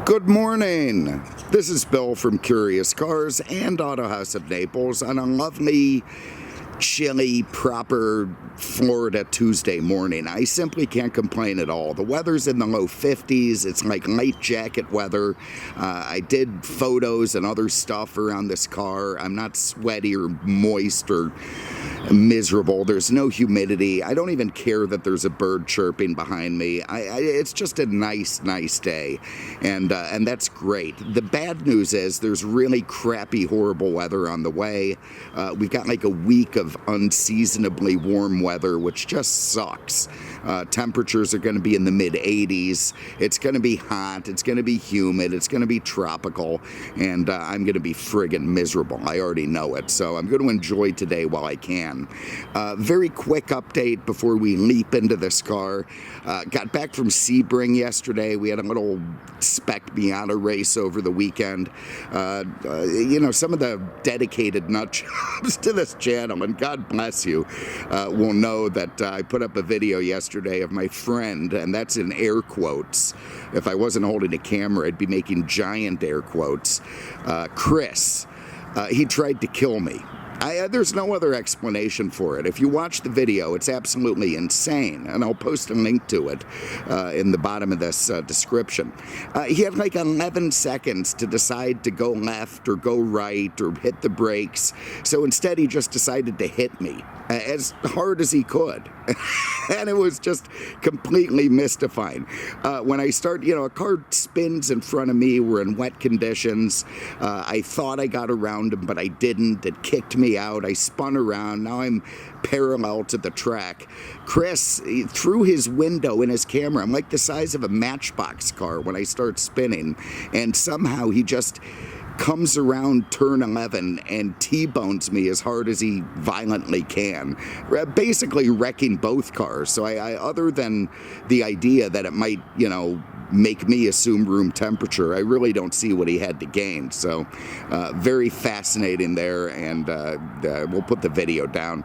Good morning. This is Bill from Curious Cars and Auto House of Naples on a lovely, chilly, proper Florida Tuesday morning. I simply can't complain at all. The weather's in the low 50s. It's like light jacket weather. I did photos and other stuff around this car. I'm not sweaty or moist or miserable. There's no humidity. I don't even care that there's a bird chirping behind me. It's just a nice day, and that's great. The bad news is there's really crappy, horrible weather on the way. We've got like a week of unseasonably warm weather, which just sucks. Temperatures are going to be in the mid-80s. It's going to be hot. It's going to be humid. It's going to be tropical, and I'm going to be friggin' miserable. I already know it, so I'm going to enjoy today while I can. Very quick update before we leap into this car. Got back from Sebring yesterday. We had a little spec Miata race over the weekend. Some of the dedicated nut jobs to this channel, and God bless you, will know that I put up a video yesterday of my friend, and that's in air quotes. If I wasn't holding a camera, I'd be making giant air quotes. Chris, he tried to kill me. There's no other explanation for it. If you watch the video, it's absolutely insane, and I'll post a link to it in the bottom of this description. He had like 11 seconds to decide to go left or go right or hit the brakes, so instead he just decided to hit me as hard as he could. And it was just completely mystifying. When I start, a car spins in front of me. We're in wet conditions. I thought I got around him, but I didn't. It kicked me out. I spun around. Now I'm parallel to the track. Chris, through his window in his camera, I'm like the size of a Matchbox car when I start spinning, and somehow he just comes around turn 11 and T-bones me as hard as he violently can, basically wrecking both cars. So I other than the idea that it might, make me assume room temperature, I really don't see what he had to gain. So very fascinating there, and we'll put the video down.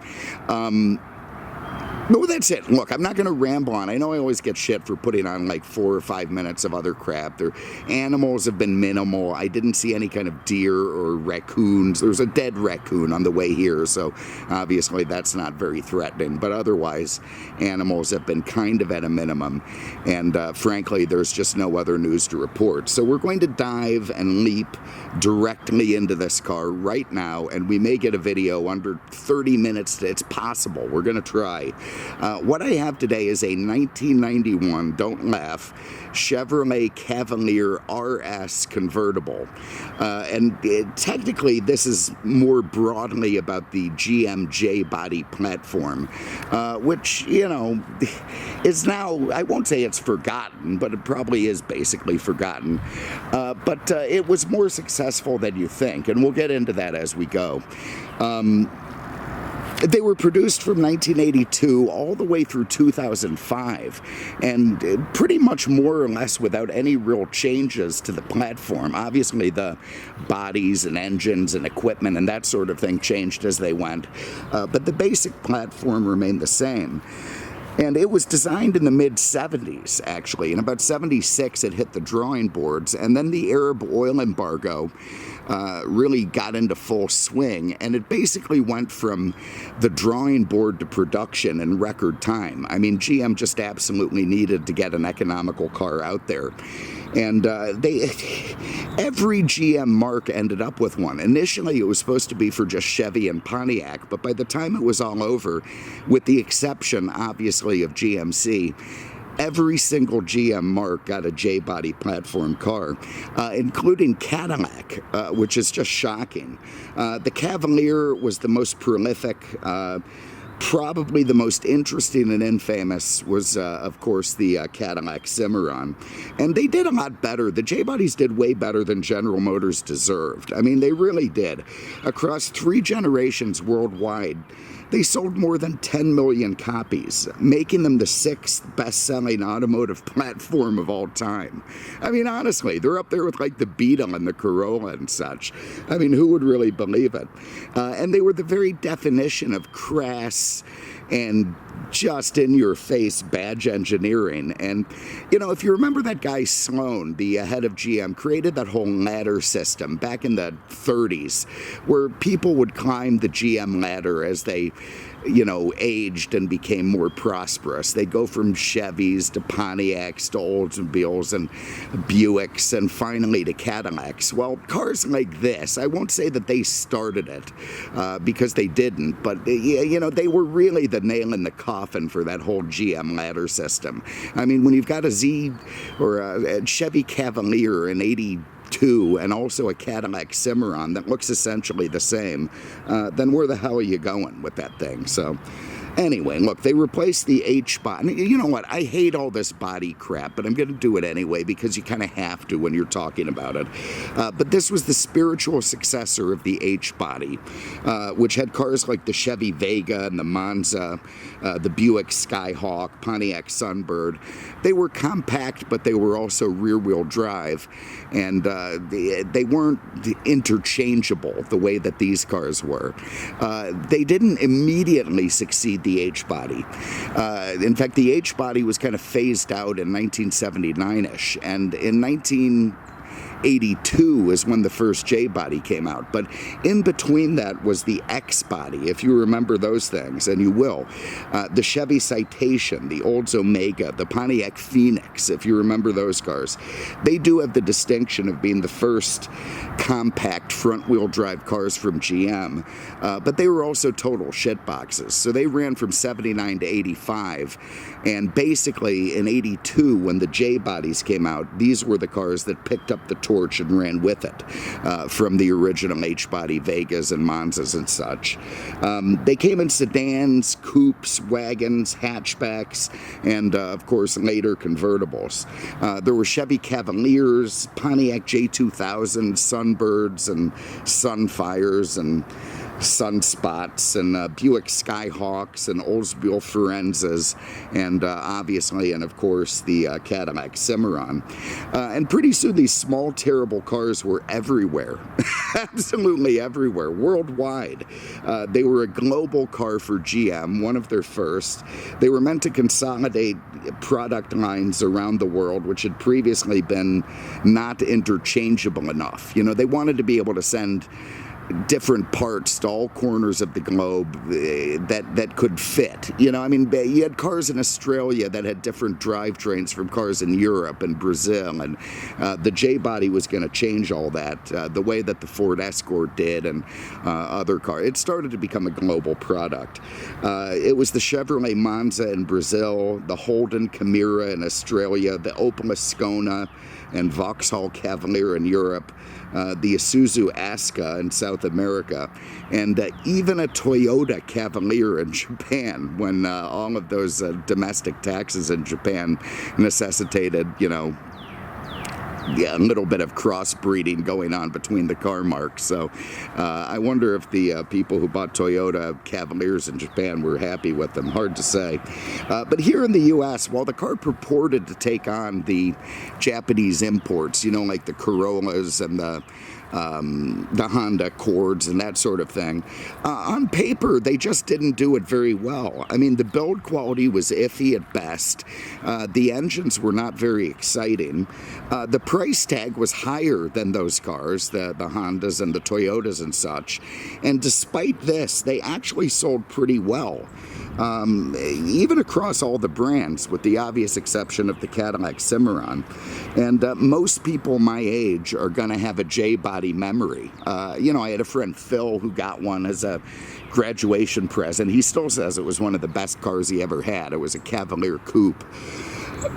No, that's it. Look, I'm not going to ramble on. I know I always get shit for putting on like 4 or 5 minutes of other crap. Their animals have been minimal. I didn't see any kind of deer or raccoons. There's a dead raccoon on the way here, so obviously that's not very threatening. But otherwise, animals have been kind of at a minimum. And frankly, there's just no other news to report. So we're going to dive and leap directly into this car right now, and we may get a video under 30 minutes. It's possible. We're going to try. What I have today is a 1991, don't laugh, Chevrolet Cavalier RS Convertible. Technically, this is more broadly about the GMJ body platform, which, is now, I won't say it's forgotten, but it probably is basically forgotten. But it was more successful than you think, and we'll get into that as we go. They were produced from 1982 all the way through 2005, and pretty much more or less without any real changes to the platform. Obviously, the bodies and engines and equipment and that sort of thing changed as they went, but the basic platform remained the same. And it was designed in the mid-70s, actually. In about 76, it hit the drawing boards, and then the Arab oil embargo really got into full swing, and it basically went from the drawing board to production in record time. I mean, GM just absolutely needed to get an economical car out there. And every GM marque ended up with one. Initially, it was supposed to be for just Chevy and Pontiac, but by the time it was all over, with the exception, obviously, of GMC, every single GM marque got a J-body platform car, including Cadillac, which is just shocking. The Cavalier was the most prolific. Probably the most interesting and infamous was, of course, the Cadillac Cimarron. And they did a lot better. The J-bodies did way better than General Motors deserved. I mean, they really did. Across 3 generations worldwide, they sold more than 10 million copies, making them the 6th best-selling automotive platform of all time. I mean, honestly, they're up there with like the Beetle and the Corolla and such. I mean, who would really believe it? And they were the very definition of crass and just in your face badge engineering. And if you remember, that guy Sloan, the head of GM, created that whole ladder system back in the 30s where people would climb the GM ladder as they aged and became more prosperous. They'd go from Chevys to Pontiacs to Oldsmobiles and Buicks and finally to Cadillacs. Well, cars like this, I won't say that they started it because they didn't, but they were really the nail in the coffin for that whole GM ladder system. I mean, when you've got a Z or a Chevy Cavalier in '82 and also a Cadillac Cimarron that looks essentially the same, then where the hell are you going with that thing? So anyway, look, they replaced the H-body. You know what? I hate all this body crap, but I'm going to do it anyway because you kind of have to when you're talking about it. But this was the spiritual successor of the H-body, which had cars like the Chevy Vega and the Monza, the Buick Skyhawk, Pontiac Sunbird. They were compact, but they were also rear-wheel drive, and they weren't interchangeable the way that these cars were. They didn't immediately succeed the H-body. In fact, the H-body was kind of phased out in 1979-ish, and in 1982 is when the first J-body came out. But in between that was the X-body, if you remember those things, and you will. The Chevy Citation, the Olds Omega, the Pontiac Phoenix, if you remember those cars. They do have the distinction of being the first compact front-wheel drive cars from GM, but they were also total shitboxes. So they ran from 79 to 85, and basically in 82, when the J-bodies came out, these were the cars that picked up the torch and ran with it from the original H-body Vegas and Monzas and such. They came in sedans, coupes, wagons, hatchbacks, and of course later convertibles. There were Chevy Cavaliers, Pontiac J2000s, Sunbirds and Sunfires and Sunspots and Buick Skyhawks and Oldsmobile Forenzas and obviously and of course the Cadillac Cimarron. And pretty soon these small terrible cars were everywhere. Absolutely everywhere, worldwide. They were a global car for GM, one of their first. They were meant to consolidate product lines around the world, which had previously been not interchangeable enough. They wanted to be able to send different parts to all corners of the globe that could fit. You had cars in Australia that had different drivetrains from cars in Europe and Brazil, and the J-body was going to change all that, the way that the Ford Escort did and other cars. It started to become a global product. It was the Chevrolet Monza in Brazil, the Holden Chimera in Australia, the Opel Ascona and Vauxhall Cavalier in Europe, the Isuzu Aska in South America, and even a Toyota Cavalier in Japan when all of those domestic taxes in Japan necessitated, a little bit of crossbreeding going on between the car marks. So I wonder if the people who bought Toyota Cavaliers in Japan were happy with them. Hard to say. But here in the U.S., while the car purported to take on the Japanese imports, like the Corollas and the Honda Accords and that sort of thing. On paper, they just didn't do it very well. I mean, the build quality was iffy at best. The engines were not very exciting. The price tag was higher than those cars, the Hondas and the Toyotas and such. And despite this, they actually sold pretty well. Even across all the brands, with the obvious exception of the Cadillac Cimarron. And most people my age are going to have a J-body memory. I had a friend, Phil, who got one as a graduation present. He still says it was one of the best cars he ever had. It was a Cavalier Coupe.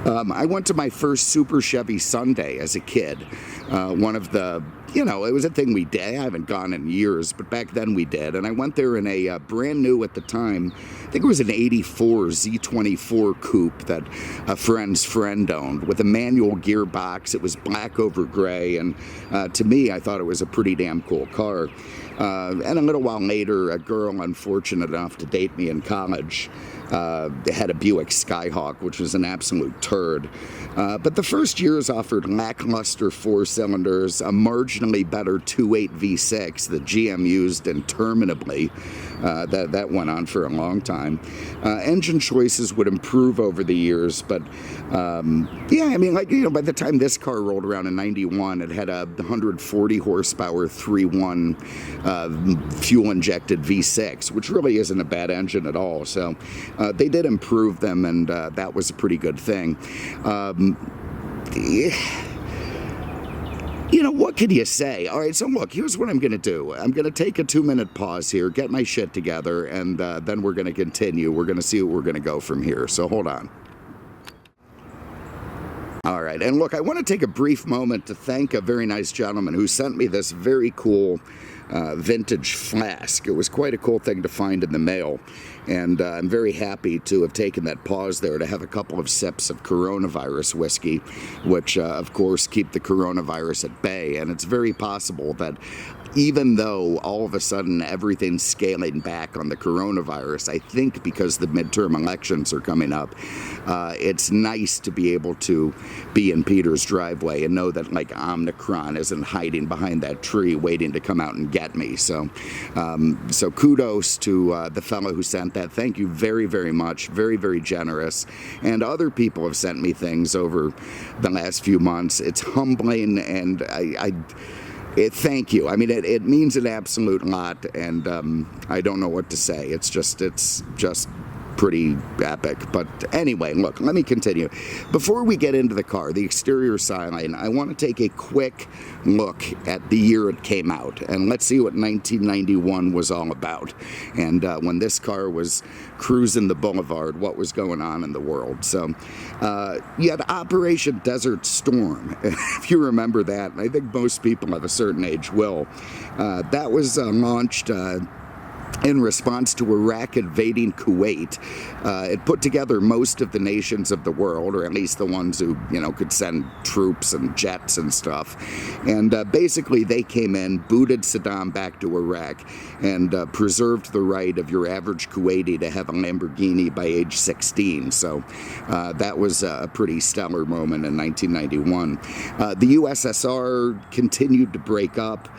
I went to my first Super Chevy Sunday as a kid. One of the, it was a thing we did. I haven't gone in years, but back then we did. And I went there in a brand new at the time, I think it was an 84 Z24 coupe that a friend's friend owned with a manual gearbox. It was black over gray. And to me, I thought it was a pretty damn cool car. And a little while later, a girl unfortunate enough to date me in college had a Buick Skyhawk, which was an absolute turd. But the first years offered lackluster 4 cylinders, a marginally better 2.8 V6 that GM used interminably. That went on for a long time. Engine choices would improve over the years, but yeah, I mean, like, you know, by the time this car rolled around in 91, it had a 140 horsepower 3.1 fuel-injected V6, which really isn't a bad engine at all. So they did improve them, and that was a pretty good thing. You know, what could you say? All right, so look, here's what I'm going to do. I'm going to take a 2-minute pause here, get my shit together, and then we're going to continue. We're going to see what we're going to go from here. So hold on. All right, and look, I want to take a brief moment to thank a very nice gentleman who sent me this very cool vintage flask. It was quite a cool thing to find in the mail, and I'm very happy to have taken that pause there to have a couple of sips of coronavirus whiskey, which of course keep the coronavirus at bay. And it's very possible that even though all of a sudden everything's scaling back on the coronavirus, I think because the midterm elections are coming up, it's nice to be able to be in Peter's driveway and know that, like, Omicron isn't hiding behind that tree waiting to come out and get me. So so kudos to the fellow who sent that. Thank you very, very much. Very, very generous. And other people have sent me things over the last few months. It's humbling, and thank you. I mean, it means an absolute lot, and I don't know what to say. It's just pretty epic. But anyway, look, let me continue. Before we get into the car, the exterior styling, I want to take a quick look at the year it came out, and let's see what 1991 was all about. And when this car was cruising the boulevard, what was going on in the world. So you had Operation Desert Storm, if you remember that. I think most people of a certain age will. That was launched in response to Iraq invading Kuwait. It put together most of the nations of the world, or at least the ones who, you know, could send troops and jets and stuff. And basically they came in, booted Saddam back to Iraq, and preserved the right of your average Kuwaiti to have a Lamborghini by age 16. So that was a pretty stellar moment in 1991. The USSR continued to break up.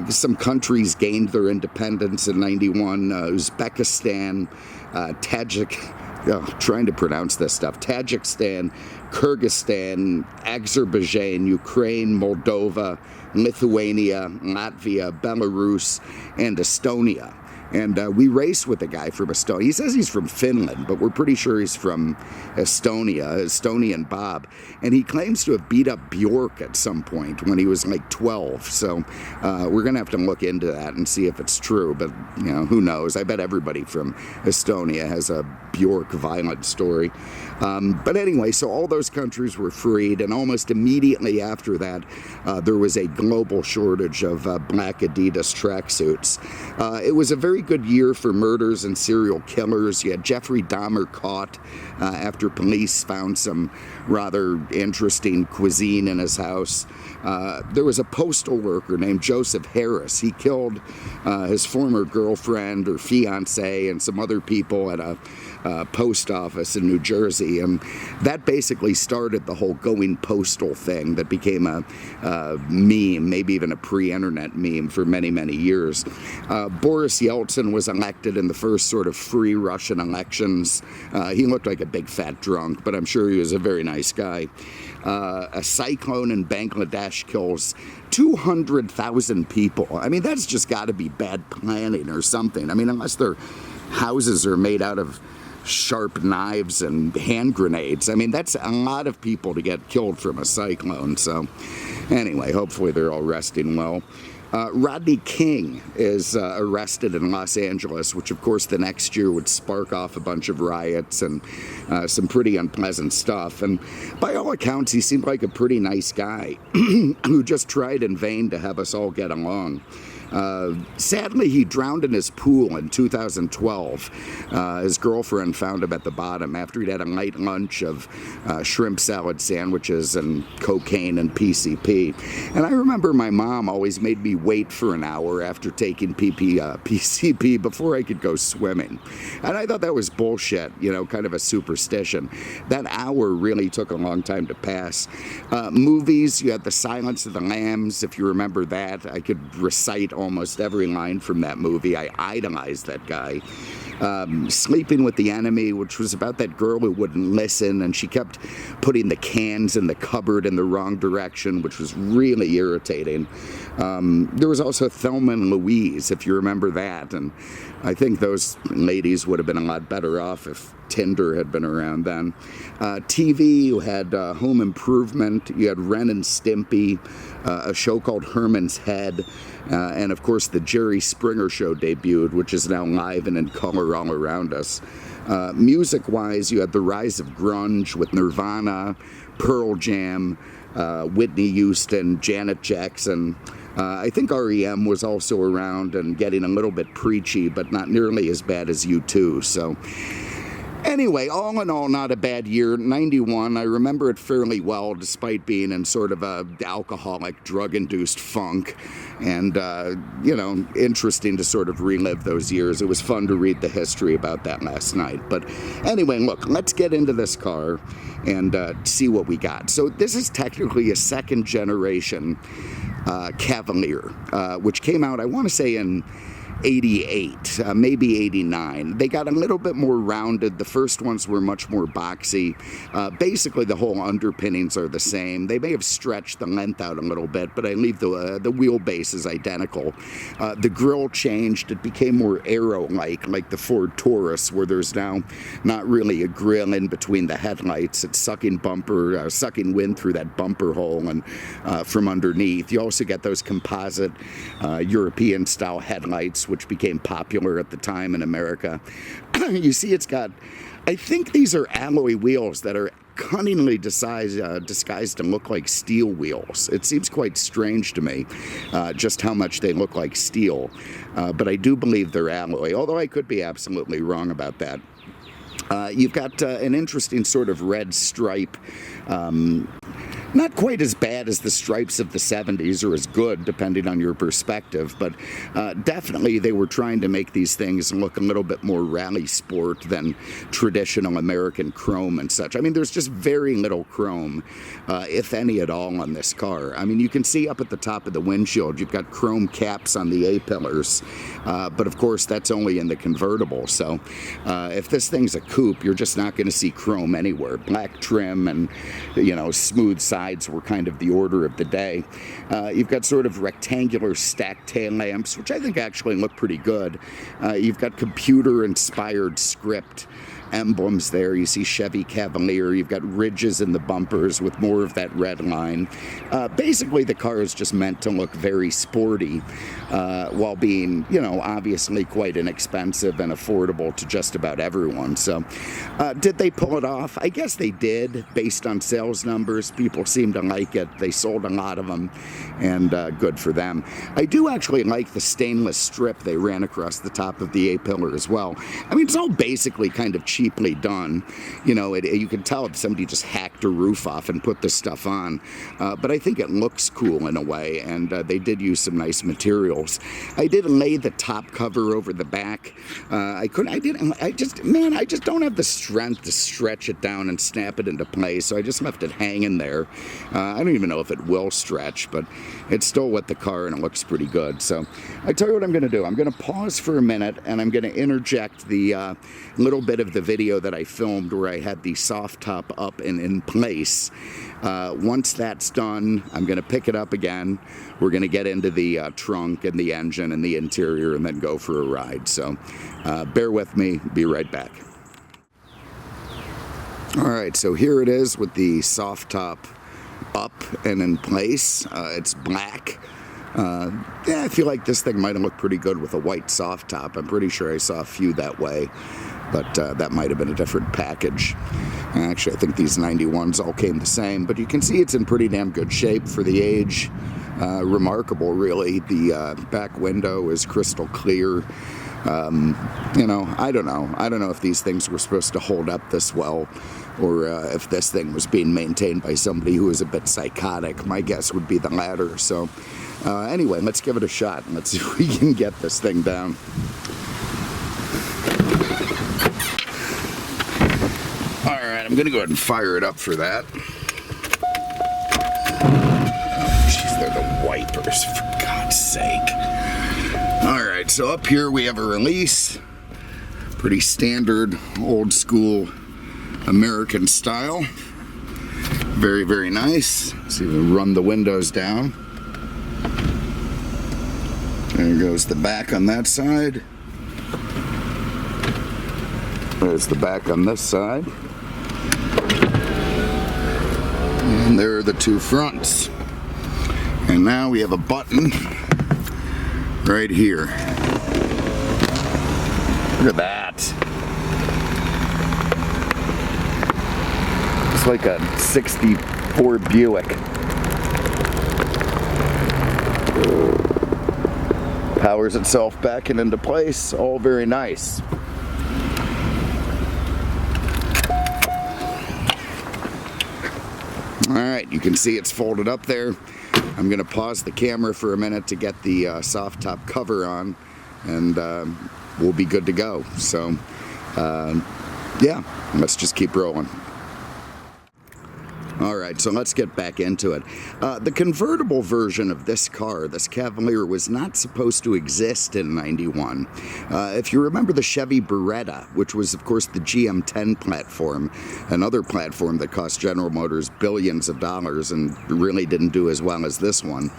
Some countries gained their independence in 91. Uzbekistan, trying to pronounce this stuff, Tajikistan, Kyrgyzstan, Azerbaijan, Ukraine, Moldova, Lithuania, Latvia, Belarus, and Estonia. And we raced with a guy from Estonia. He says he's from Finland, but we're pretty sure he's from Estonia, Estonian Bob. And he claims to have beat up Bjork at some point when he was like 12. So we're going to have to look into that and see if it's true. But, you know, who knows? I bet everybody from Estonia has a Bjork violent story. But anyway, so all those countries were freed, and almost immediately after that, there was a global shortage of black Adidas tracksuits. It was a very good year for murders and serial killers. You had Jeffrey Dahmer caught after police found some rather interesting cuisine in his house. There was a postal worker named Joseph Harris. He killed his former girlfriend or fiance and some other people at a post office in New Jersey, and that basically started the whole going postal thing that became a meme, maybe even a pre-internet meme for many, many years. Boris Yeltsin was elected in the first sort of free Russian elections. He looked like a big fat drunk, but I'm sure he was a very nice guy. A cyclone in Bangladesh kills 200,000 people. I mean, that's just got to be bad planning or something. I mean, unless their houses are made out of sharp knives and hand grenades. I mean, that's a lot of people to get killed from a cyclone. So anyway, hopefully they're all resting well. Rodney King is arrested in Los Angeles, which of course the next year would spark off a bunch of riots and some pretty unpleasant stuff. And by all accounts, he seemed like a pretty nice guy who just tried in vain to have us all get along. Sadly, he drowned in his pool in 2012. His girlfriend found him at the bottom after he'd had a light lunch of shrimp salad sandwiches and cocaine and PCP. And I remember my mom always made me wait for an hour after taking PCP before I could go swimming. And I thought that was bullshit, you know, kind of a superstition. That hour really took a long time to pass. Movies, you had The Silence of the Lambs, if you remember that. I could recite almost every line from that movie. I idolized that guy. Sleeping with the Enemy, which was about that girl who wouldn't listen, and she kept putting the cans in the cupboard in the wrong direction, which was really irritating. There was also Thelma and Louise, if you remember that, and I think those ladies would have been a lot better off if Tinder had been around then. TV, you had Home Improvement, you had Ren and Stimpy, a show called Herman's Head, and of course the Jerry Springer Show debuted, which is now live and in color all around us. Music-wise, you had the rise of grunge with Nirvana, Pearl Jam, Whitney Houston, Janet Jackson. I think REM was also around and getting a little bit preachy, but not nearly as bad as U2. So anyway, all in all, not a bad year. 91, I remember it fairly well, despite being in sort of a alcoholic, drug-induced funk. And, you know, interesting to sort of relive those years. It was fun to read the history about that last night. But anyway, look, let's get into this car and see what we got. So this is technically a second-generation Cavalier, which came out, I want to say, in 88, maybe 89. They got a little bit more rounded. The first ones were much more boxy. Basically, the whole underpinnings are the same. They may have stretched the length out a little bit, but I leave the wheelbase is identical. The grille changed. It became more aero-like the Ford Taurus, where there's now not really a grille in between the headlights. It's sucking wind through that bumper hole and from underneath. You also get those composite European-style headlights, which became popular at the time in America. You see it's got, I think these are alloy wheels that are cunningly disguised to look like steel wheels. It seems quite strange to me just how much they look like steel, but I do believe they're alloy, although I could be absolutely wrong about that. You've got an interesting sort of red stripe. Not quite as bad as the stripes of the 70s, or as good, depending on your perspective, but definitely they were trying to make these things look a little bit more rally sport than traditional American chrome and such. I mean, there's just very little chrome, if any at all, on this car. I mean, you can see up at the top of the windshield, you've got chrome caps on the A-pillars, but of course that's only in the convertible, so if this thing's a coupe, you're just not going to see chrome anywhere. Black trim and, you know, smooth sides were kind of the order of the day. You've got sort of rectangular stacked tail lamps, which I think actually look pretty good. You've got computer-inspired script emblems there. You see Chevy Cavalier. You've got ridges in the bumpers with more of that red line. Basically, the car is just meant to look very sporty while being, you know, obviously quite inexpensive and affordable to just about everyone. So did they pull it off? I guess they did, based on sales numbers. People seem to like it. They sold a lot of them, and good for them. I do actually like the stainless strip they ran across the top of the A-pillar as well. I mean, it's all basically kind of cheaply done. You know, you can tell if somebody just hacked a roof off and put this stuff on. But I think it looks cool in a way, and they did use some nice materials. I did lay the top cover over the back. I just don't have the strength to stretch it down and snap it into place, so I just left it hanging there. I don't even know if it will stretch, but it's still with the car and it looks pretty good. So I tell you what I'm going to do. I'm going to pause for a minute and I'm going to interject the little bit of the video that I filmed where I had the soft top up and in place. Once that's done, I'm going to pick it up again. We're going to get into the trunk and the engine and the interior and then go for a ride. So bear with me. Be right back. All right, so here it is with the soft top up and in place. It's black. Yeah, I feel like this thing might have looked pretty good with a white soft top. I'm pretty sure I saw a few that way, but that might have been a different package. Actually, I think these 91s all came the same, but you can see it's in pretty damn good shape for the age. remarkable, really. The back window is crystal clear. You know, I don't know. I don't know if these things were supposed to hold up this well, or if this thing was being maintained by somebody who was a bit psychotic. My guess would be the latter. So anyway, let's give it a shot. Let's see if we can get this thing down. Alright, I'm going to go ahead and fire it up for that. Oh, jeez, they're the wipers, for God's sake. Alright, so up here we have a release. Pretty standard, old school American style. Very, very nice. Let's see if we run the windows down. There goes the back on that side. There's the back on this side. And there are the two fronts. And now we have a button right here. Look at that. It's like a 64 Buick. Powers itself back and into place. All very nice. Alright, you can see it's folded up there. I'm going to pause the camera for a minute to get the soft top cover on, and we'll be good to go. So, yeah, let's just keep rolling. Alright, so let's get back into it. The convertible version of this car, this Cavalier, was not supposed to exist in '91. If you remember the Chevy Beretta, which was of course the GM10 platform, another platform that cost General Motors billions of dollars and really didn't do as well as this one,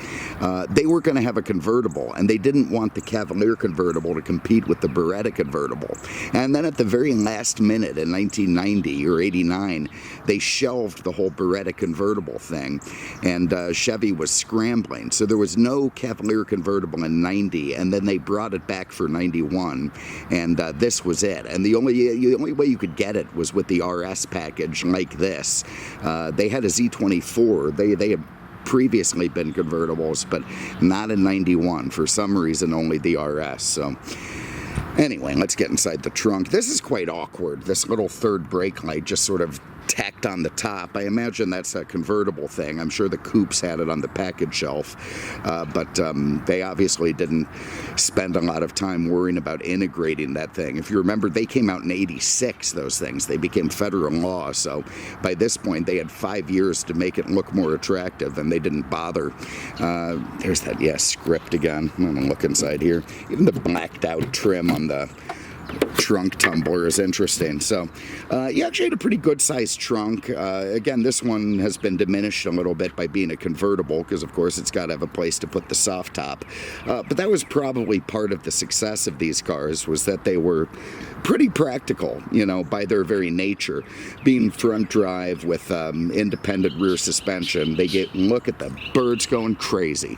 they were going to have a convertible, and they didn't want the Cavalier convertible to compete with the Beretta convertible. And then at the very last minute in 1990 or 89, they shelved the whole Beretta convertible thing, and Chevy was scrambling, so there was no Cavalier convertible in '90, and then they brought it back for '91, and this was it. And the only way you could get it was with the RS package like this. They had a Z24. They had previously been convertibles, but not in '91. For some reason, only the RS. So anyway, let's get inside the trunk. This is quite awkward. This little third brake light just sort of tacked on the top. I imagine that's a convertible thing. I'm sure the coupes had it on the package shelf, but they obviously didn't spend a lot of time worrying about integrating that thing. If you remember, they came out in '86, those things. They became federal law, so by this point they had 5 years to make it look more attractive, and they didn't bother. There's that, script again. I'm gonna look inside here. Even the blacked out trim on the trunk tumbler is interesting. So you actually had a pretty good sized trunk. Again, this one has been diminished a little bit by being a convertible, because of course it's got to have a place to put the soft top, but that was probably part of the success of these cars, was that they were pretty practical, you know, by their very nature. Being front drive with independent rear suspension, look at the birds going crazy.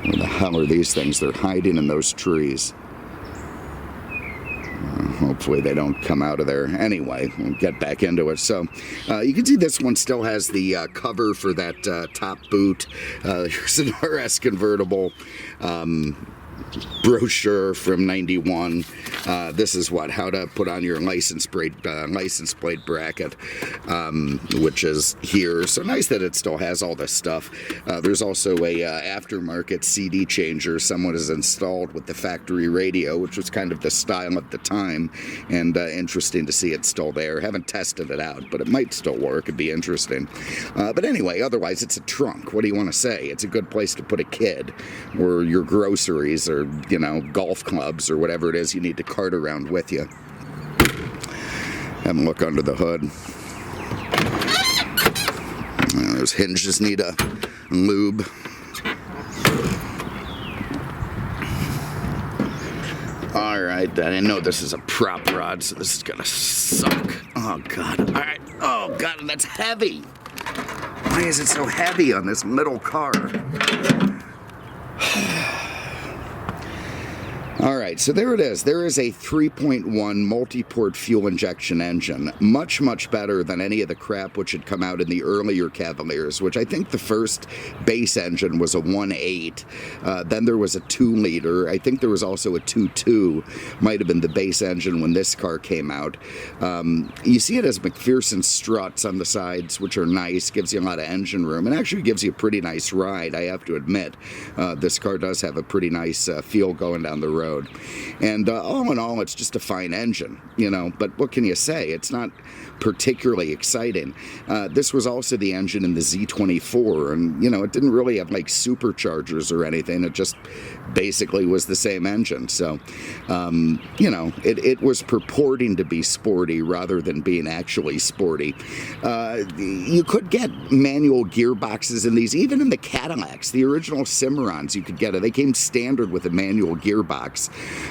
Where the hell are these things? They're hiding in those trees. Hopefully they don't come out of there. Anyway, we'll get back into it. So you can see this one still has the cover for that top boot. Here's an RS convertible brochure from '91. This is how to put on your license plate bracket, which is here. So nice that it still has all this stuff. There's also a aftermarket CD changer someone has installed with the factory radio, which was kind of the style at the time, and interesting to see it still there. Haven't tested it out, but it might still work. It'd be interesting. But anyway, otherwise it's a trunk. What do you want to say? It's a good place to put a kid, or your groceries, or, you know, golf clubs, or whatever it is you need to cart around with you. Have a look under the hood. Those hinges need a lube. Alright, I didn't know this is a prop rod, so this is gonna suck. Oh god. Alright. Oh god, that's heavy. Why is it so heavy on this middle car? All right, so there it is. There is a 3.1 multi-port fuel injection engine, much, much better than any of the crap which had come out in the earlier Cavaliers, which I think the first base engine was a 1.8. Then there was a 2-liter. I think there was also a 2.2, might have been the base engine when this car came out. You see it as McPherson struts on the sides, which are nice, gives you a lot of engine room, and actually gives you a pretty nice ride, I have to admit. This car does have a pretty nice feel going down the road. And all in all, it's just a fine engine, but what can you say? It's not particularly exciting. This was also the engine in the Z24, and, it didn't really have like superchargers or anything. It just basically was the same engine. So, it was purporting to be sporty rather than being actually sporty. You could get manual gearboxes in these, even in the Cadillacs. The original Cimarrons, you could get it. They came standard with a manual gearbox.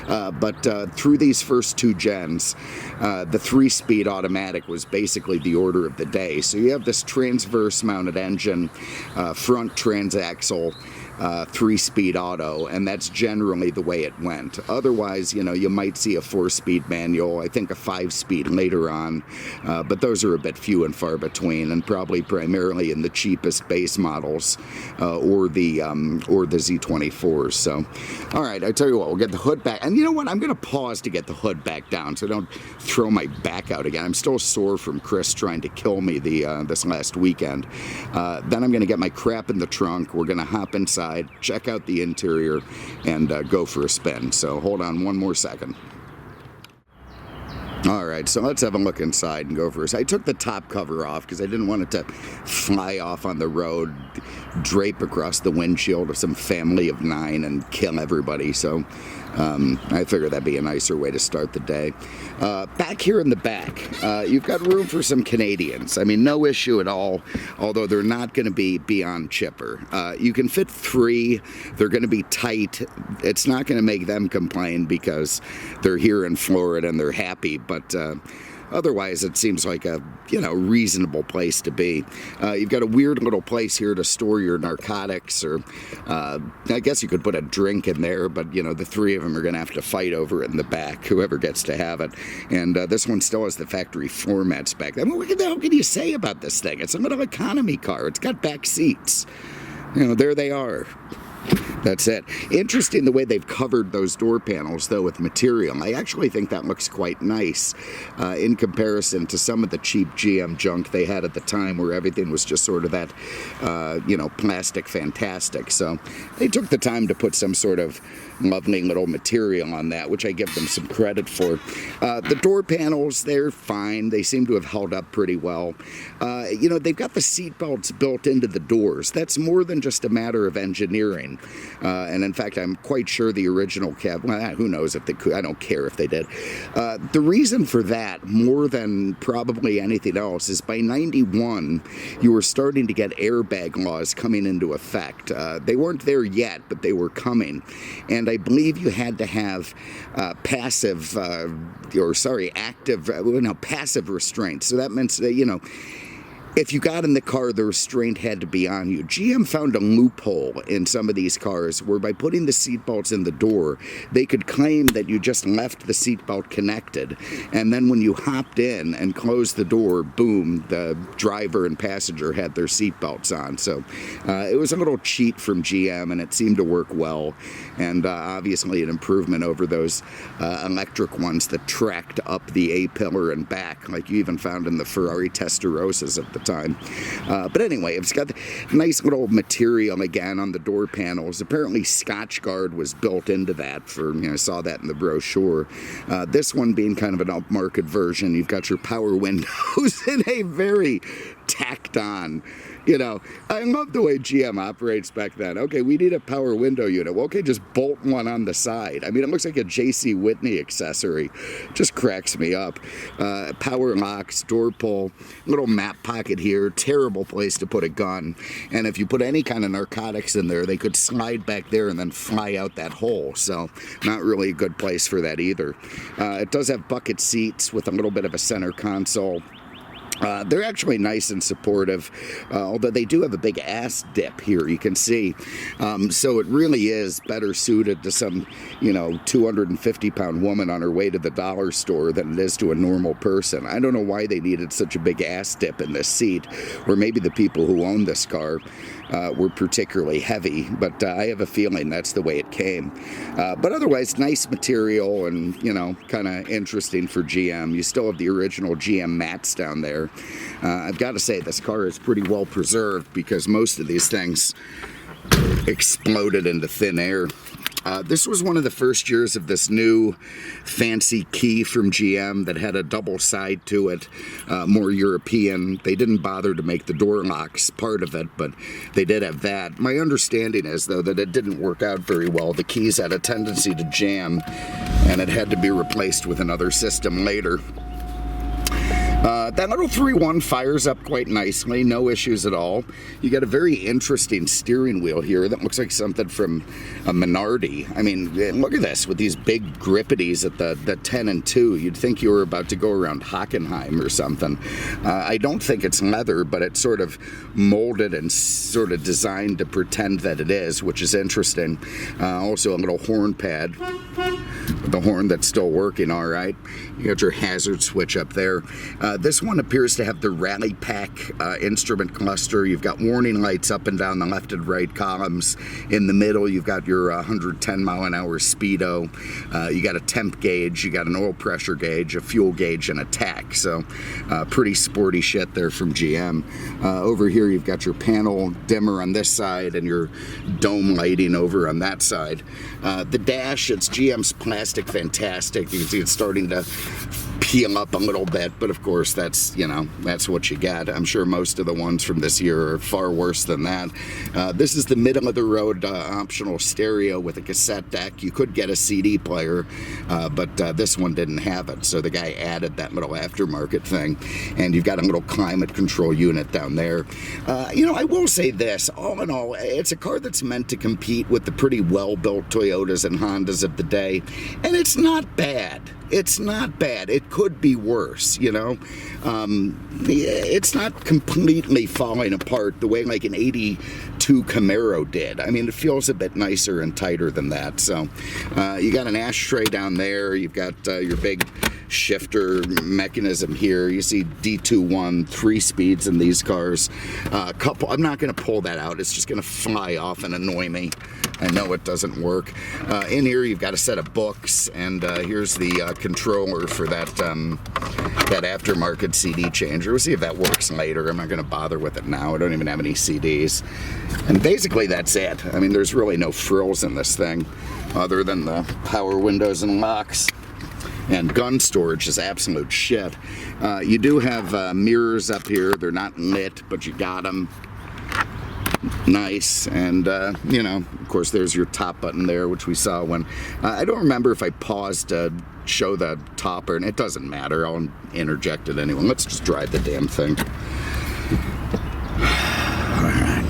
But through these first 2 gens, the 3-speed automatic was basically the order of the day. So you have this transverse mounted engine, front transaxle, 3-speed auto, and that's generally the way it went. Otherwise, you might see a 4-speed manual, I think a 5-speed later on, but those are a bit few and far between, and probably primarily in the cheapest base models or the Z24s. So, all right, I tell you what, we'll get the hood back, and you know what? I'm going to pause to get the hood back down, so don't throw my back out again. I'm still sore from Chris trying to kill me this last weekend. Then I'm going to get my crap in the trunk. We're going to hop inside, check out the interior, and go for a spin. So hold on one more second. All right, so let's have a look inside and go for a. I took the top cover off because I didn't want it to fly off on the road, drape across the windshield of some family of 9 and kill everybody. So I figured that'd be a nicer way to start the day. Back here in the back, you've got room for some Canadians. I mean, no issue at all, although they're not going to be beyond chipper. You can fit 3. They're going to be tight. It's not going to make them complain because they're here in Florida and they're happy, but otherwise, it seems like a reasonable place to be. You've got a weird little place here to store your narcotics, or I guess you could put a drink in there, but the 3 of them are going to have to fight over it in the back, whoever gets to have it. And this one still has the factory floor mats back. I mean, what the hell can you say about this thing? It's a little economy car. It's got back seats. There they are. That's it. Interesting the way they've covered those door panels, though, with material. I actually think that looks quite nice in comparison to some of the cheap GM junk they had at the time where everything was just sort of that, plastic fantastic. So they took the time to put some sort of lovely little material on that, which I give them some credit for. The door panels, they're fine. They seem to have held up pretty well. They've got the seat belts built into the doors. That's more than just a matter of engineering. And in fact, I'm quite sure the original who knows if they could, I don't care if they did. The reason for that, more than probably anything else, is by 91, you were starting to get airbag laws coming into effect. They weren't there yet, but they were coming. And I believe you had to have passive restraint. So that meant that, if you got in the car, the restraint had to be on you. GM found a loophole in some of these cars where by putting the seatbelts in the door, they could claim that you just left the seatbelt connected. And then when you hopped in and closed the door, boom, the driver and passenger had their seatbelts on. So it was a little cheat from GM, and it seemed to work well. And obviously an improvement over those electric ones that tracked up the A-pillar and back, like you even found in the Ferrari Testarossas at the time. But anyway, it's got the nice little material again on the door panels. Apparently Scotchgard was built into that I saw that in the brochure. This one being kind of an upmarket version, you've got your power windows in a very tacked on. I love the way GM operates back then. Okay, we need a power window unit. Well, okay, just bolt one on the side. I mean, it looks like a J.C. Whitney accessory. Just cracks me up. Power locks, door pull, little map pocket here. Terrible place to put a gun. And if you put any kind of narcotics in there, they could slide back there and then fly out that hole. So not really a good place for that either. It does have bucket seats with a little bit of a center console. They're actually nice and supportive, although they do have a big ass dip here, you can see. So it really is better suited to some, 250-pound woman on her way to the dollar store than it is to a normal person. I don't know why they needed such a big ass dip in this seat, or maybe the people who own this car were particularly heavy, but I have a feeling that's the way it came. But otherwise, nice material and, kind of interesting for GM. You still have the original GM mats down there. I've got to say, this car is pretty well preserved because most of these things exploded into thin air. This was one of the first years of this new fancy key from GM that had a double side to it, more European. They didn't bother to make the door locks part of it, but they did have that. My understanding is, though, that it didn't work out very well. The keys had a tendency to jam, and it had to be replaced with another system later. That little 3.1 fires up quite nicely, no issues at all. You got a very interesting steering wheel here that looks like something from a Minardi. I mean, look at this with these big grippities at the 10 and 2. You'd think you were about to go around Hockenheim or something. I don't think it's leather, but it's sort of molded and sort of designed to pretend that it is, which is interesting. Also a little horn pad with the horn that's still working all right. You got your hazard switch up there. This one appears to have the Rally Pack instrument cluster. You've got warning lights up and down the left and right columns. In the middle, you've got your 110 mile an hour speedo. You got a temp gauge, you got an oil pressure gauge, a fuel gauge, and a tach. So pretty sporty shit there from GM. Over here, you've got your panel dimmer on this side and your dome lighting over on that side. The dash, it's GM's plastic fantastic. You can see it's starting to peel up a little bit, but of course that's what you get. I'm sure most of the ones from this year are far worse than that. This is the middle of the road optional stereo with a cassette deck. You could get a CD player, but this one didn't have it, so the guy added that little aftermarket thing. And you've got a little climate control unit down there. I will say this, all in all, it's a car that's meant to compete with the pretty well-built Toyotas and Hondas of the day, and it's not bad. It's not bad. It could be worse, It's not completely falling apart the way like an 82 Camaro did. I mean, it feels a bit nicer and tighter than that. So you got an ashtray down there. You've got your big shifter mechanism here. You see D21 3 speeds in these cars. I'm not going to pull that out. It's just going to fly off and annoy me. I know it doesn't work. In here you've got a set of books, and here's the controller for that aftermarket CD changer. We'll see if that works later. I'm not going to bother with it now. I don't even have any CDs. And basically that's it. I mean, there's really no frills in this thing other than the power windows and locks. And gun storage is absolute shit. You do have mirrors up here. They're not lit, but you got them. Nice. And of course there's your top button there, which we saw when I don't remember if I paused to show the topper, and it doesn't matter, I'll interject it anyway. Let's just drive the damn thing. Alright,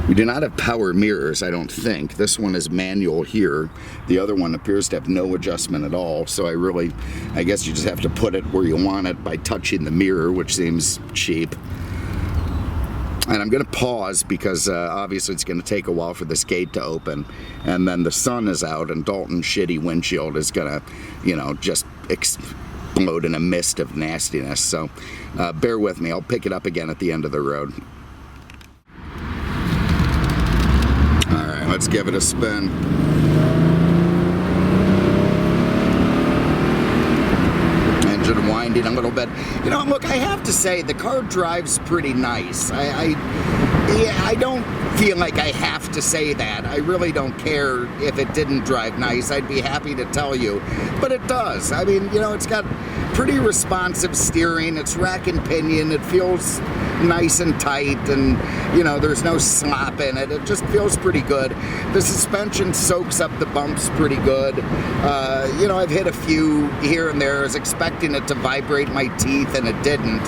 we do not have power mirrors, I don't think. This one is manual here. The other one appears to have no adjustment at all, so I guess you just have to put it where you want it by touching the mirror, which seems cheap. And I'm going to pause because obviously it's going to take a while for this gate to open. And then the sun is out and Dalton's shitty windshield is going to, just explode in a mist of nastiness. So bear with me. I'll pick it up again at the end of the road. All right, let's give it a spin. Engine winding a little bit. Look, I have to say the car drives pretty nice. I don't feel like I have to say that. I really don't care if it didn't drive nice. I'd be happy to tell you, but it does. I mean, it's got pretty responsive steering. It's rack and pinion. It feels nice and tight, and there's no slop in it. It just feels pretty good. The suspension soaks up the bumps pretty good. I've hit a few here and there. I was expecting it to vibrate my teeth, and it didn't.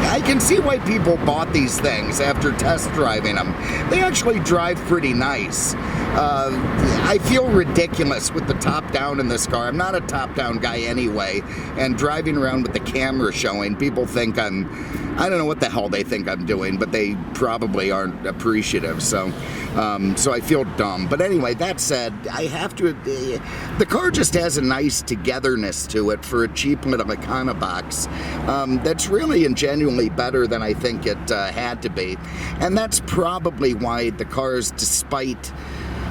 I can see why people bought these things after test driving them. They actually drive pretty nice. I feel ridiculous with the top down in this car. I'm not a top down guy anyway, and driving around with the camera showing, people think I don't know what the hell they think I'm doing, but they probably aren't appreciative, so I feel dumb. But anyway, that said, I have to, the car just has a nice togetherness to it for a cheap little Econobox that's really and genuinely better than I think it had to be. And that's probably why the cars, despite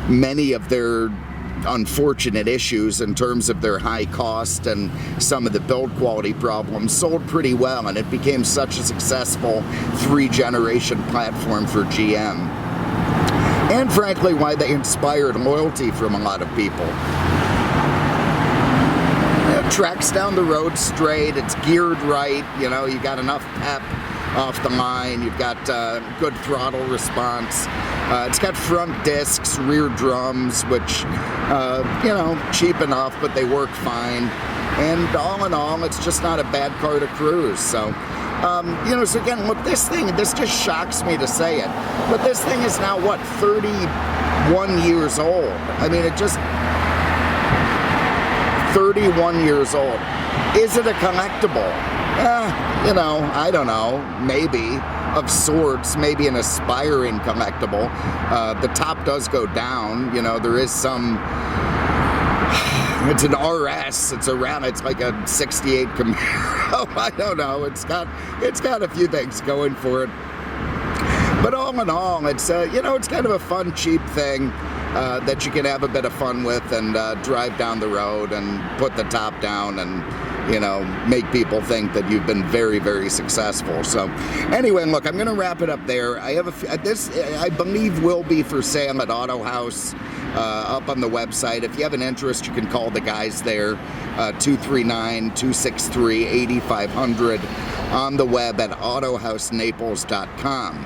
many of their unfortunate issues in terms of their high cost and some of the build quality problems, sold pretty well, and it became such a successful 3-generation platform for GM. And frankly, why they inspired loyalty from a lot of people. It tracks down the road straight, it's geared right, you know, you got enough pep off the line, you've got good throttle response. It's got front discs, rear drums, which, you know, cheap enough, but they work fine. And all in all, it's just not a bad car to cruise. So, you know, so again, look, this just shocks me to say it, but this thing is now, what, 31 years old? I mean, it just, 31 years old. Is it a collectible? You know, I don't know, maybe, of sorts, maybe an aspiring collectible. The top does go down, you know, there is some, it's an RS, it's like a 68 Camaro, I don't know, it's got a few things going for it. But all in all, it's, you know, it's kind of a fun, cheap thing that you can have a bit of fun with and drive down the road and put the top down and, you know, make people think that you've been very, very successful. So anyway, look, I'm going to wrap it up there. I have this, I believe, will be for sale at Auto House up on the website. If you have an interest, you can call the guys there, 239-263-8500, on the web at autohousenaples.com.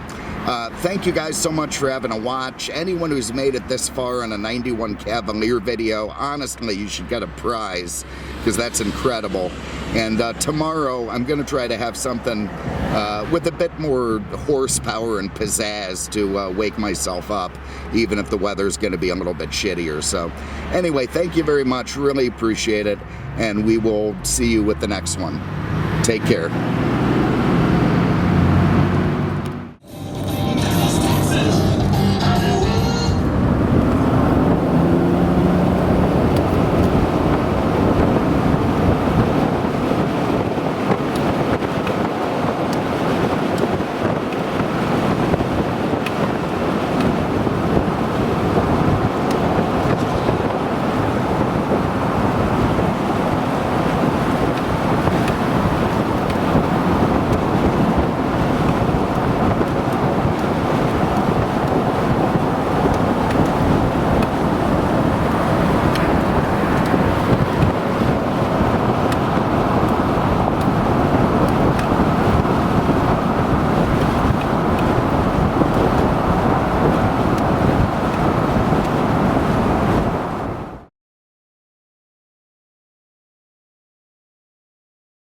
Thank you guys so much for having a watch. Anyone who's made it this far on a 91 Cavalier video, honestly, you should get a prize, because that's incredible. And tomorrow, I'm going to try to have something with a bit more horsepower and pizzazz to wake myself up, even if the weather's going to be a little bit shittier. So anyway, thank you very much. Really appreciate it. And we will see you with the next one. Take care.